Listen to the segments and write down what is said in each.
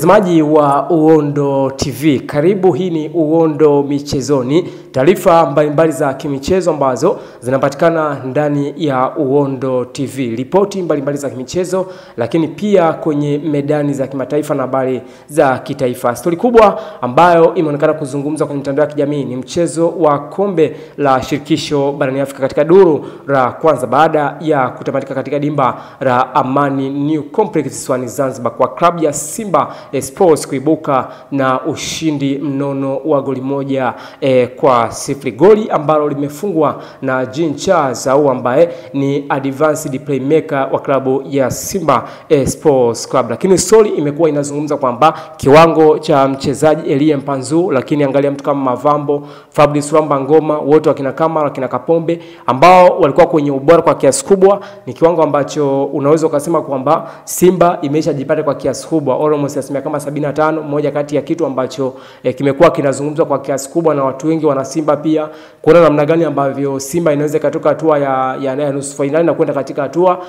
Mtazamaji wa Uondo TV, karibu. Hii ni Uondo Michezoni, taarifa mbalimbali za kimichezo ambazo zinapatikana ndani ya Uondo TV, ripoti mbalimbali za kimichezo, lakini pia kwenye medani za kimataifa na habari za kitaifa. Stori kubwa ambayo imeonekana kuzungumzwa kwenye mitandao ya kijamii ni mchezo wa kombe la shirikisho barani Afrika katika duru la kwanza baada ya kutamatika katika dimba la Amani New Complex Zanzibar kwa klabu ya Simba Sports kuibuka na ushindi mnono wa goli moja kwa 0. Goli ambalo limefungwa na Jean Charles au ambaye ni advanced playmaker wa klabu ya Simba Sports Club. Lakini story imekuwa inazungumza kwamba kiwango cha mchezaji Elie Mpanzu, lakini angalia mtu kama Mavambo, Fabrice Ramba Ngoma, wote wakina Kamara, wakina Kapombe ambao walikuwa kwenye ubora kwa kiasi kubwa, ni kiwango ambacho unaweza ukasema kwamba Simba imeshajipata kwa kiasi kubwa, almost asilimia kama 75. Moja kati ya kitu ambacho kimekuwa kinazungumzwa kwa kiasi kubwa na watu wengi wana Simba pia, kuona namna gani ambavyo Simba inaweza kutoka hatua ya nusu finali na kwenda katika hatua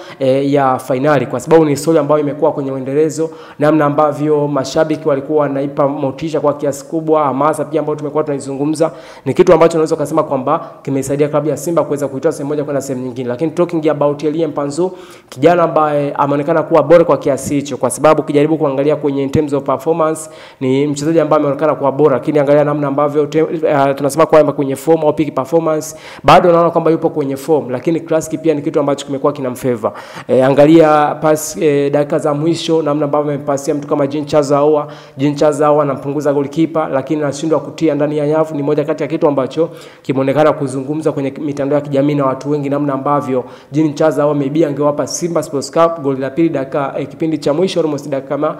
ya finali, kwa sababu ni story ambayo imekuwa kwenye uendelezo, namna ambavyo mashabiki walikuwa wanaipa motisha kwa kiasi kubwa, hamasa pia ambayo tumekuwa tunaizungumza, ni kitu ambacho unaweza kusema kwamba kimesaidia klabu ya Simba kuweza kuitoa sehemu moja kwenda sehemu nyingine. Lakini talking about Elie Mpanzu, kijana ambaye ameonekana kuwa bora kwa kiasi hicho, kwa sababu kijaribu kuangalia kwenye in terms of performance ni mchezaji ambaye ameonekana kuwa bora, lakini angalia namna ambavyo tunasema kwamba kwenye form au peak performance bado naona kwamba yupo kwenye form, lakini classic pia ni kitu ambacho kimekuwa kinamfavor. Angalia pass dakika za mwisho, namna ambavyo amepasia mtu kama Jean Charles anampunguza goalkeeper, lakini anashindwa kutia ndani ya nyavu. Ni moja kati ya kitu ambacho kimeonekana kuzungumza kwenye mitandao ya kijamii na watu wengi, namna ambavyo Jean Charles maybe angewapa Simba Sports Club goli la pili dakika kipindi cha mwisho, almost dakika kama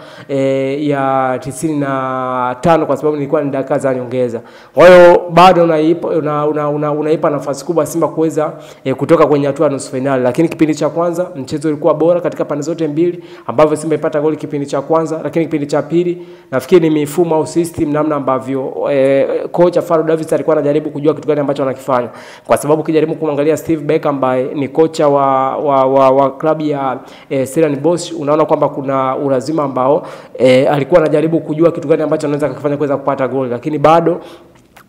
ya 95, kwa sababu nilikuwa ni dakika za nyongeza. Kwa hiyo bado unaipa nafasi kubwa Simba kuweza kutoka kwenye hatua ya nusu finali. Lakini kipindi cha kwanza mchezo ulikuwa bora katika pande zote mbili, ambavyo Simba ipata goli kipindi cha kwanza, lakini kipindi cha pili nafikiri ni mifumo au system, namna ambavyo kocha Faro Davis alikuwa anajaribu kujua kitu gani ambacho anakifanya, kwa sababu kijaribu kumwangalia Steve Becker ambaye ni kocha wa klabu ya Stellenbosch, unaona kwamba kuna ulazima ambao alikuwa anajaribu kujua kitu gani ambacho anaweza kufanya kuweza kupata goli. Lakini bado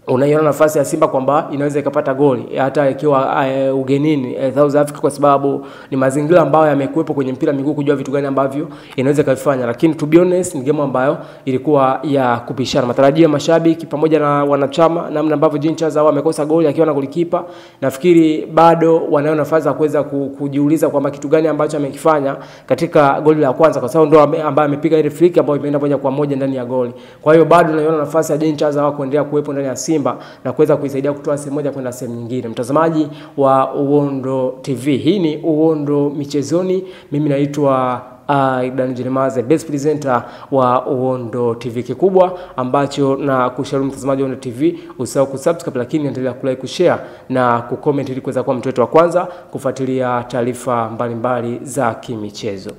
unaiona nafasi ya Simba kwamba inaweza ikapata goli hata ikiwa ugenini South Africa, kwa sababu ni mazingira ambayo yamekuepo kwenye mpira miguu kujua vitu gani ambavyo inaweza kufanya. Lakini to be honest ni game ambayo ilikuwa ya kupishana. Matarajio ya mashabiki pamoja na wanachama, namna ambavyo Jean Charles amekosa goli akiwa na golikipa, nafikiri bado wanaona nafasi ya kuweza kujiuliza kwamba kitu gani ambacho amekifanya katika goli la kwanza, kwa sababu ndo ambaye amepiga ile free kick ambayo imeenda moja kwa moja ndani ya goli. Kwa hiyo bado naiona nafasi ya Jean Charles kuendelea kuwepo ndani ya Simba na kuweza kuisaidia kutoa sehemu moja kwenda sehemu nyingine. Mtazamaji wa Uondo TV, hii ni Uondo Michezoni. Mimi naitwa Dan Jeremaze, best presenter wa Uondo TV. Kikubwa ambacho na kushauri mtazamaji wa Uondo TV, usahau kusubscribe, lakini endelea kulike, kushare na kucomment ili kuweza kuwa mtu wetu wa kwanza kufuatilia taarifa mbalimbali za kimichezo.